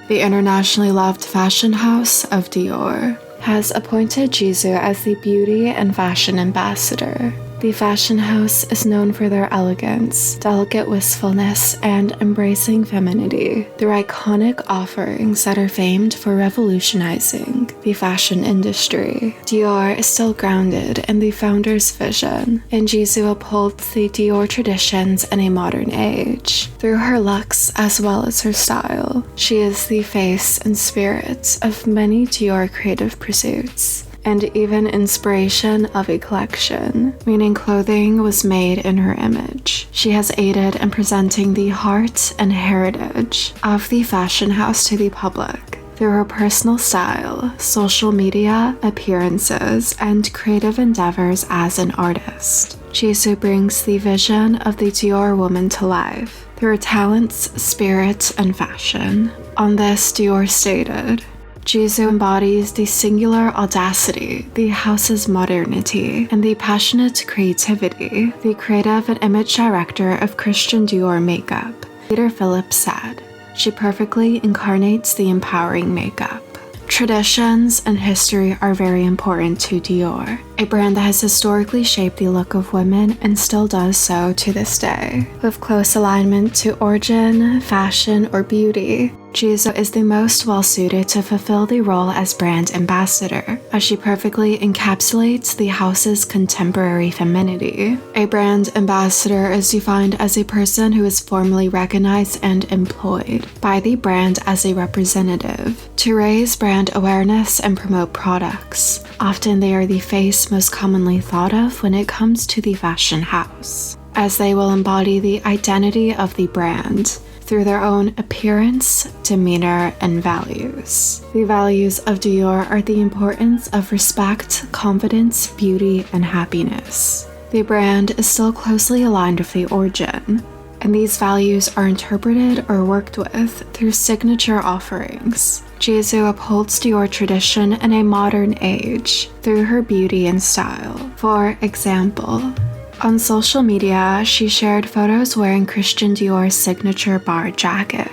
The internationally loved fashion house of Dior has appointed Jisoo as the beauty and fashion ambassador. The fashion house is known for their elegance, delicate wistfulness, and embracing femininity through iconic offerings that are famed for revolutionizing the fashion industry. Dior is still grounded in the founder's vision, and Jisoo upholds the Dior traditions in a modern age. Through her looks as well as her style, she is the face and spirit of many Dior creative pursuits, and even inspiration of a collection, meaning clothing was made in her image. She has aided in presenting the heart and heritage of the fashion house to the public through her personal style, social media, appearances, and creative endeavors as an artist. Jisoo brings the vision of the Dior woman to life through her talents, spirit, and fashion. On this, Dior stated, Jisoo embodies the singular audacity, the house's modernity, and the passionate creativity. The creative and image director of Christian Dior makeup, Peter Phillips, said, "She perfectly incarnates the empowering makeup." Traditions and history are very important to Dior, a brand that has historically shaped the look of women and still does so to this day. With close alignment to origin, fashion, or beauty, Jisoo is the most well-suited to fulfill the role as brand ambassador, as she perfectly encapsulates the house's contemporary femininity. A brand ambassador is defined as a person who is formally recognized and employed by the brand as a representative to raise brand awareness and promote products. Often they are the face most commonly thought of when it comes to the fashion house, as they will embody the identity of the brand through their own appearance, demeanor, and values. The values of Dior are the importance of respect, confidence, beauty, and happiness. The brand is still closely aligned with the origin, and these values are interpreted or worked with through signature offerings. Jisoo upholds Dior tradition in a modern age through her beauty and style. For example, on social media, she shared photos wearing Christian Dior's signature bar jacket.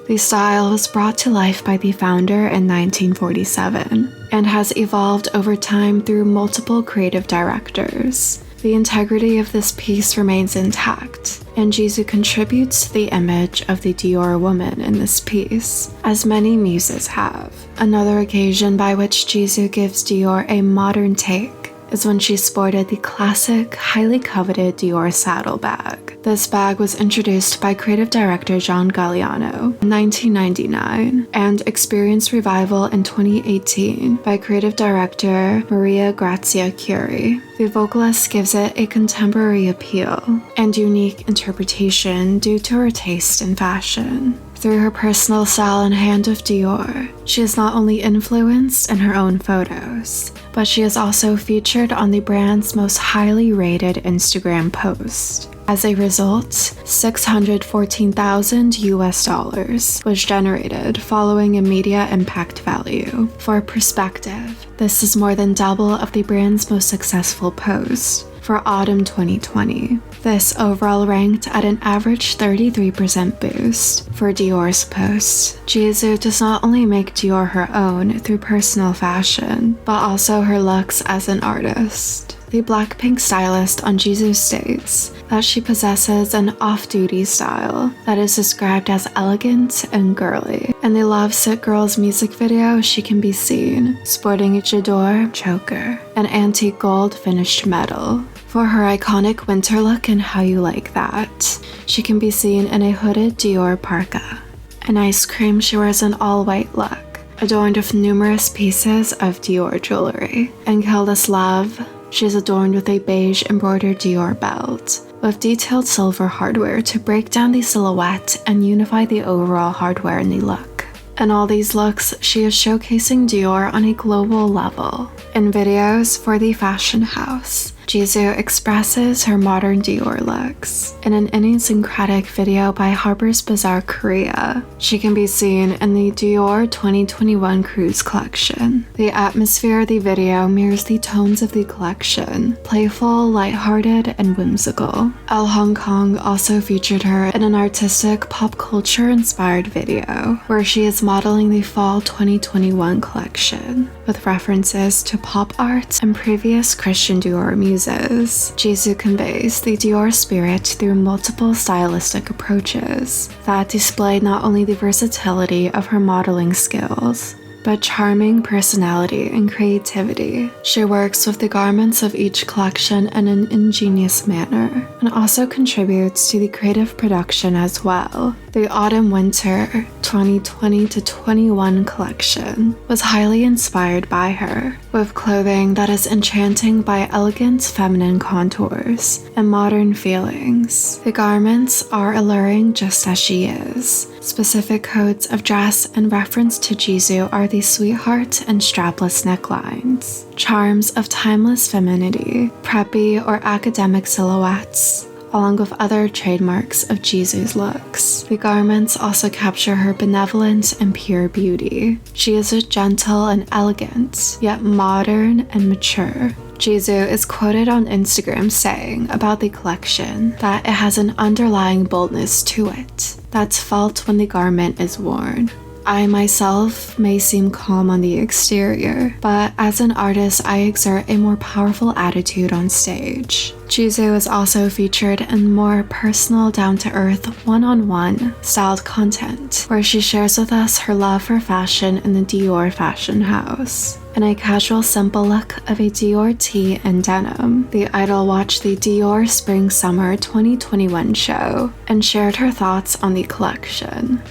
The style was brought to life by the founder in 1947 and has evolved over time through multiple creative directors. The integrity of this piece remains intact, and Jisoo contributes to the image of the Dior woman in this piece, as many muses have. Another occasion by which Jisoo gives Dior a modern take is when she sported the classic, highly coveted Dior saddlebag. This bag was introduced by creative director John Galliano in 1999 and experienced revival in 2018 by creative director Maria Grazia Chiuri. The vocalist gives it a contemporary appeal and unique interpretation due to her taste in fashion. Through her personal style and hand of Dior, she is not only influenced in her own photos, but she is also featured on the brand's most highly rated Instagram post. As a result, $614,000 was generated following a media impact value. For perspective, this is more than double of the brand's most successful post for autumn 2020. This overall ranked at an average 33% boost for Dior's post. Jisoo does not only make Dior her own through personal fashion, but also her looks as an artist. The BLACKPINK stylist on Jisoo states that she possesses an off-duty style that is described as elegant and girly. In the Love Sick Girls music video, she can be seen sporting a Dior choker, an antique gold finished metal. For her iconic winter look and How You Like That, she can be seen in a hooded Dior parka. In Ice Cream, she wears an all-white look, adorned with numerous pieces of Dior jewelry. In Kill This Love, she is adorned with a beige embroidered Dior belt, with detailed silver hardware to break down the silhouette and unify the overall hardware in the look. In all these looks, she is showcasing Dior on a global level. In videos for the fashion house, Jisoo expresses her modern Dior looks. In an idiosyncratic video by Harper's Bazaar Korea, she can be seen in the Dior 2021 Cruise collection. The atmosphere of the video mirrors the tones of the collection, playful, lighthearted, and whimsical. Elle Hong Kong also featured her in an artistic pop culture-inspired video, where she is modeling the Fall 2021 collection, with references to pop art and previous Christian Dior muses. Jisoo conveys the Dior spirit through multiple stylistic approaches that display not only the versatility of her modeling skills, but charming personality and creativity. She works with the garments of each collection in an ingenious manner, and also contributes to the creative production as well. The Autumn-Winter 2020-21 collection was highly inspired by her, with clothing that is enchanting by elegant feminine contours and modern feelings. The garments are alluring just as she is. Specific codes of dress in reference to Jisoo are the sweetheart and strapless necklines, charms of timeless femininity, preppy or academic silhouettes, along with other trademarks of Jisoo's looks. The garments also capture her benevolent and pure beauty. She is a gentle and elegant, yet modern and mature. Jisoo is quoted on Instagram saying about the collection that it has an underlying boldness to it that's felt when the garment is worn. I myself may seem calm on the exterior, but as an artist I exert a more powerful attitude on stage. Jisoo is also featured in more personal, down-to-earth, one-on-one styled content, where she shares with us her love for fashion in the Dior fashion house. In a casual, simple look of a Dior tee and denim, the idol watched the Dior Spring-Summer 2021 show and shared her thoughts on the collection.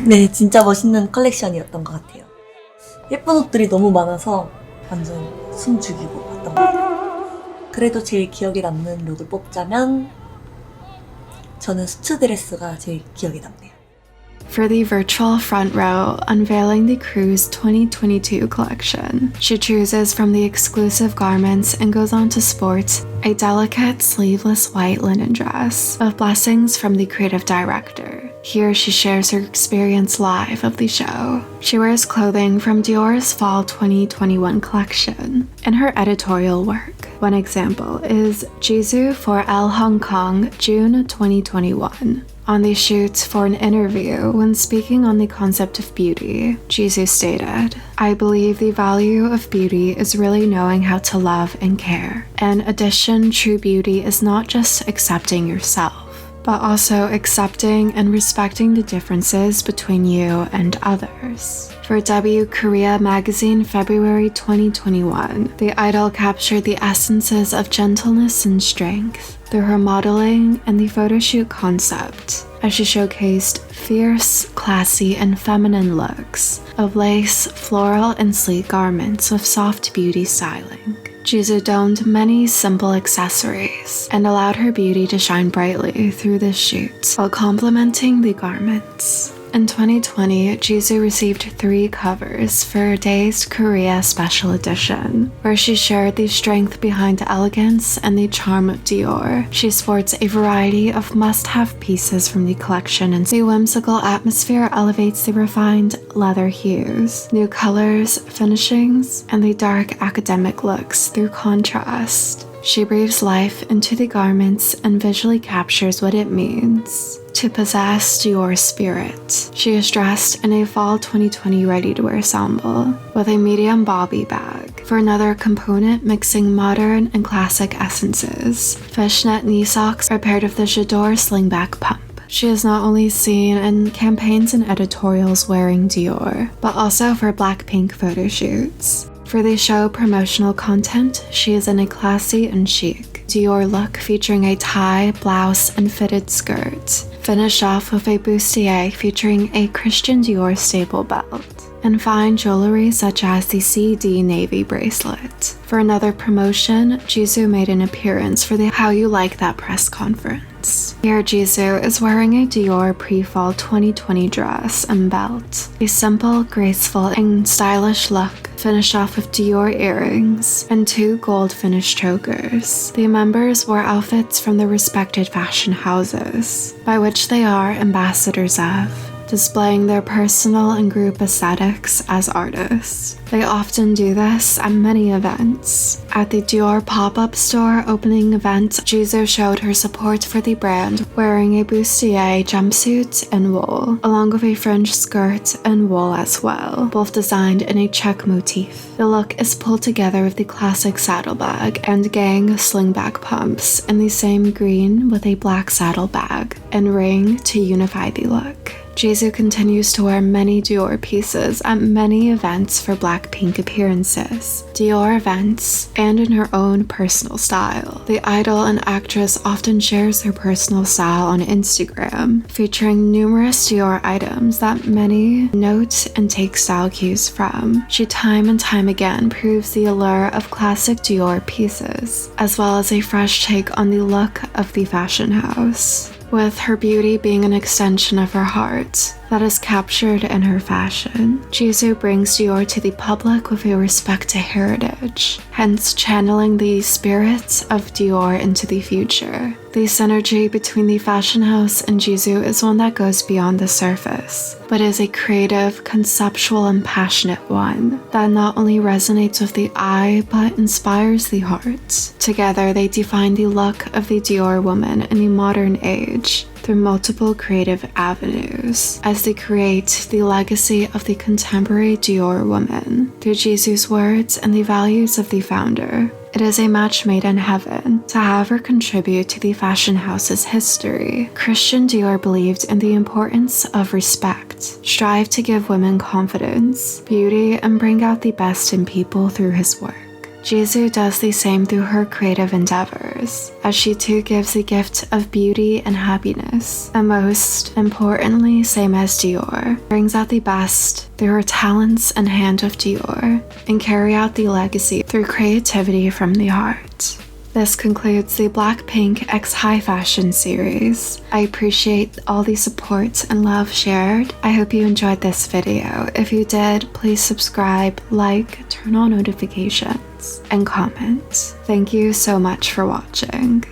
네, 진짜 멋있는 컬렉션이었던 것 같아요. 예쁜 옷들이 너무 많아서 완전 숨 죽이고 봤던 것 같아요. 그래도 제일 기억에 남는 룩을 뽑자면 저는 수트 드레스가 제일 기억에 남네요. For the virtual front row, unveiling the Cruise 2022 collection, she chooses from the exclusive garments and goes on to sport a delicate sleeveless white linen dress with blessings from the creative director. Here she shares her experience live of the show. She wears clothing from Dior's Fall 2021 collection in her editorial work. One example is Jisoo for Elle Hong Kong, June 2021. On the shoot for an interview, when speaking on the concept of beauty, Jisoo stated, "I believe the value of beauty is really knowing how to love and care. In addition, true beauty is not just accepting yourself, but also accepting and respecting the differences between you and others." For W Korea magazine February 2021, the idol captured the essences of gentleness and strength through her modeling and the photoshoot concept, as she showcased fierce, classy, and feminine looks of lace, floral, and sleek garments with soft beauty styling. Jisoo donned many simple accessories and allowed her beauty to shine brightly through this shoot while complementing the garments. In 2020, Jisoo received 3 covers for Dazed Korea Special Edition, where she shared the strength behind elegance and the charm of Dior. She sports a variety of must-have pieces from the collection, and the whimsical atmosphere elevates the refined leather hues, new colors, finishings, and the dark academic looks through contrast. She breathes life into the garments and visually captures what it means to possess Dior's spirit. She is dressed in a fall 2020 ready-to-wear ensemble with a medium bobby bag. For another component, mixing modern and classic essences, fishnet knee socks are paired with the J'adore slingback pump. She is not only seen in campaigns and editorials wearing Dior, but also for BLACKPINK photo shoots. For the show promotional content, she is in a classy and chic Dior look featuring a tie, blouse, and fitted skirt, finished off with a bustier featuring a Christian Dior staple belt. and fine jewelry such as the CD Navy bracelet. For another promotion, Jisoo made an appearance for the How You Like That press conference. Here Jisoo is wearing a Dior pre-fall 2020 dress and belt. A simple, graceful, and stylish look, finished off with Dior earrings and 2 gold finished chokers. The members wore outfits from their respected fashion houses, by which they are ambassadors of, displaying their personal and group aesthetics as artists. They often do this at many events. At the Dior pop-up store opening event, Jisoo showed her support for the brand, wearing a bustier jumpsuit and wool, along with a fringe skirt and wool as well, both designed in a check motif. The look is pulled together with the classic saddlebag and gang slingback pumps in the same green with a black saddlebag and ring to unify the look. Jisoo continues to wear many Dior pieces at many events for BLACKPINK appearances, Dior events, and in her own personal style. The idol and actress often shares her personal style on Instagram, featuring numerous Dior items that many note and take style cues from. She time and time again proves the allure of classic Dior pieces, as well as a fresh take on the look of the fashion house, with her beauty being an extension of her heart that is captured in her fashion. Jisoo brings Dior to the public with a respect to heritage, hence channeling the spirit of Dior into the future. The synergy between the fashion house and Jisoo is one that goes beyond the surface, but is a creative, conceptual, and passionate one that not only resonates with the eye, but inspires the heart. Together, they define the look of the Dior woman in the modern age through multiple creative avenues, as they create the legacy of the contemporary Dior woman through Jisoo's words and the values of the founder. It is a match made in heaven to have her contribute to the fashion house's history. Christian Dior believed in the importance of respect, strive to give women confidence, beauty, and bring out the best in people through his work. Jisoo does the same through her creative endeavors, as she too gives the gift of beauty and happiness, and most importantly, same as Dior, brings out the best through her talents and hand of Dior, and carry out the legacy through creativity from the heart. This concludes the BLACKPINK X High Fashion series. I appreciate all the support and love shared. I hope you enjoyed this video. If you did, please subscribe, like, turn on notifications, and comment. Thank you so much for watching.